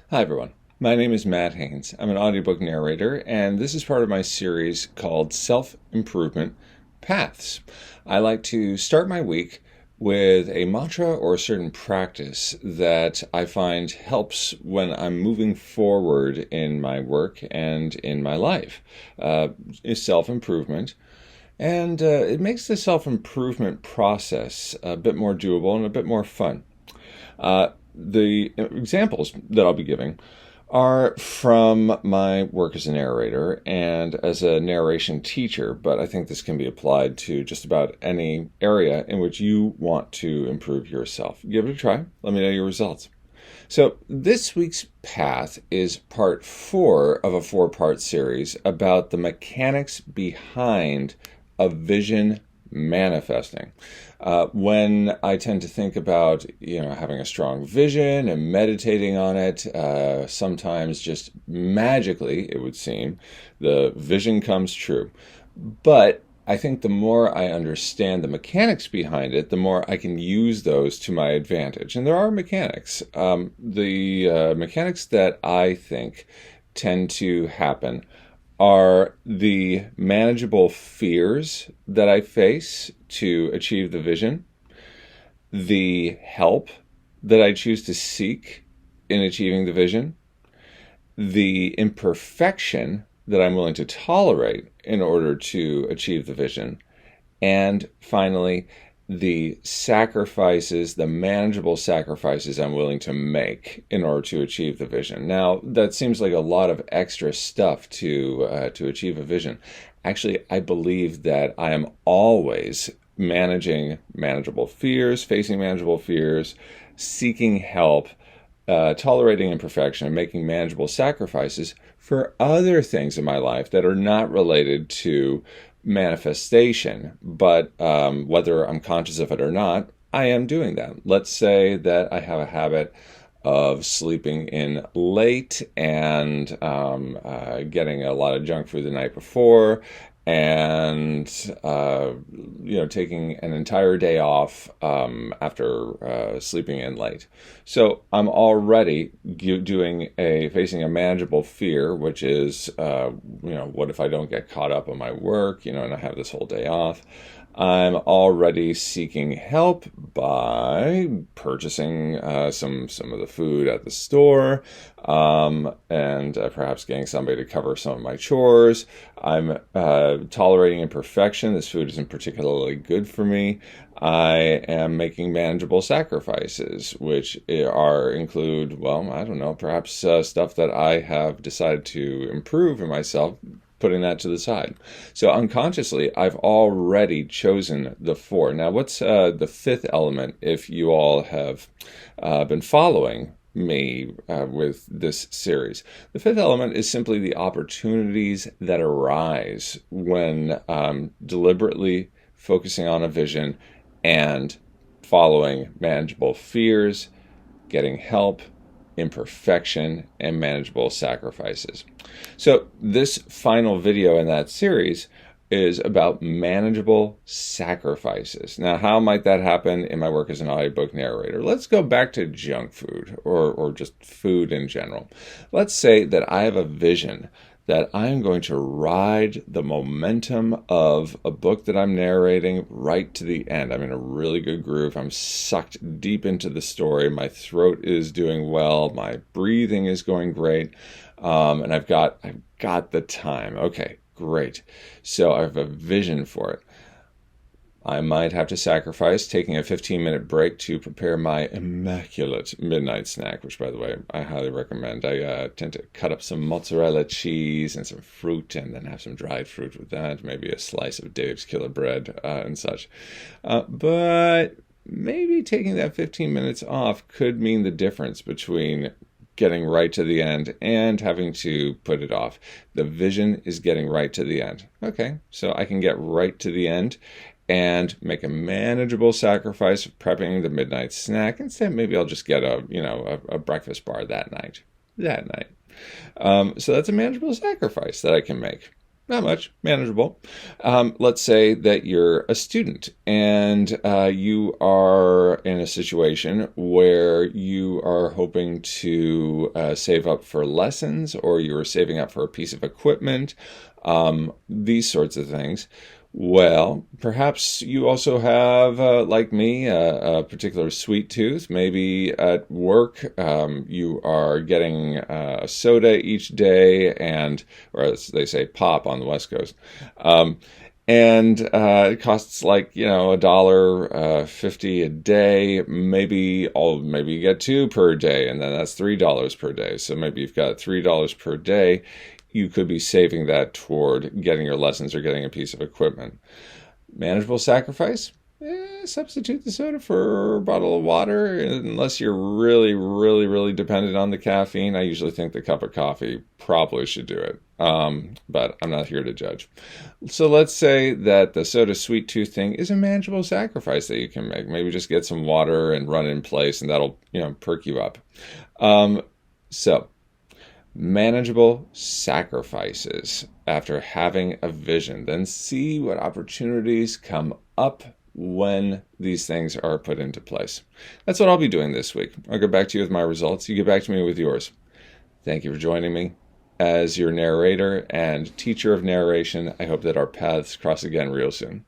Hi everyone. My name is Matt Haynes. I'm an audiobook narrator, and this is part of my series called Self-Improvement Paths. I like to start my week with a mantra or a certain practice that I find helps when I'm moving forward in my work and in my life. Is self-improvement. And it makes the self-improvement process a bit more doable and a bit more fun. The examples that I'll be giving are from my work as a narrator and as a narration teacher, but I think this can be applied to just about any area in which you want to improve yourself. Give it a try. Let me know your results. So this week's path is part 4 of a 4-part series about the mechanics behind a vision manifesting. When I tend to think about, having a strong vision and meditating on it, sometimes just magically, it would seem, the vision comes true. But I think the more I understand the mechanics behind it, the more I can use those to my advantage. And there are mechanics. The mechanics that I think tend to happen are the manageable fears that I face to achieve the vision, the help that I choose to seek in achieving the vision, the imperfection that I'm willing to tolerate in order to achieve the vision, and finally, the sacrifices, the manageable sacrifices I'm willing to make in order to achieve the vision. Now, that seems like a lot of extra stuff to achieve a vision. Actually, I believe that I am always managing manageable fears, facing manageable fears, seeking help, tolerating imperfection, and making manageable sacrifices for other things in my life that are not related to manifestation, but whether I'm conscious of it or not, I am doing that. Let's say that I have a habit of sleeping in late and getting a lot of junk food the night before, and taking an entire day off after sleeping in late. So I'm already facing a manageable fear, which is what if I don't get caught up on my work, and I have this whole day off. I'm already seeking help by purchasing some of the food at the store, and perhaps getting somebody to cover some of my chores. I'm tolerating imperfection. This food isn't particularly good for me. I am making manageable sacrifices, which include, perhaps stuff that I have decided to improve in myself, putting that to the side. So unconsciously, I've already chosen the 4. Now, what's the 5th element, if you all have been following me with this series? The 5th element is simply the opportunities that arise when deliberately focusing on a vision and following manageable fears, getting help, imperfection, and manageable sacrifices. So this final video in that series is about manageable sacrifices. Now, how might that happen in my work as an audiobook narrator? Let's go back to junk food or just food in general. Let's say that I have a vision that I'm going to ride the momentum of a book that I'm narrating right to the end. I'm in a really good groove. I'm sucked deep into the story. My throat is doing well. My breathing is going great. And I've got the time. Okay, great. So I have a vision for it. I might have to sacrifice taking a 15-minute break to prepare my immaculate midnight snack, which, by the way, I highly recommend. I tend to cut up some mozzarella cheese and some fruit, and then have some dried fruit with that, maybe a slice of Dave's Killer Bread and such. But maybe taking that 15 minutes off could mean the difference between getting right to the end and having to put it off. The vision is getting right to the end. Okay, so I can get right to the end and make a manageable sacrifice of prepping the midnight snack. Instead, maybe I'll just get a breakfast bar that night. So that's a manageable sacrifice that I can make. not much, manageable. Let's say that you're a student and you are in a situation where you are hoping to save up for lessons, or you're saving up for a piece of equipment, these sorts of things. Well, perhaps you also have, like me, a particular sweet tooth. Maybe at work you are getting a soda each day, or as they say, pop on the West Coast. And it costs like, $1.50 a day. Maybe you get two per day, and then that's $3 per day. So maybe you've got $3 per day. You could be saving that toward getting your lessons or getting a piece of equipment. Manageable sacrifice? Substitute the soda for a bottle of water, unless you're really, really, really dependent on the caffeine. I usually think the cup of coffee probably should do it, but I'm not here to judge. So let's say that the soda sweet tooth thing is a manageable sacrifice that you can make. Maybe just get some water and run it in place, and that'll perk you up. So manageable sacrifices after having a vision. Then see what opportunities come up when these things are put into place. That's what I'll be doing this week. I'll get back to you with my results. You get back to me with yours. Thank you for joining me as your narrator and teacher of narration. I hope that our paths cross again real soon.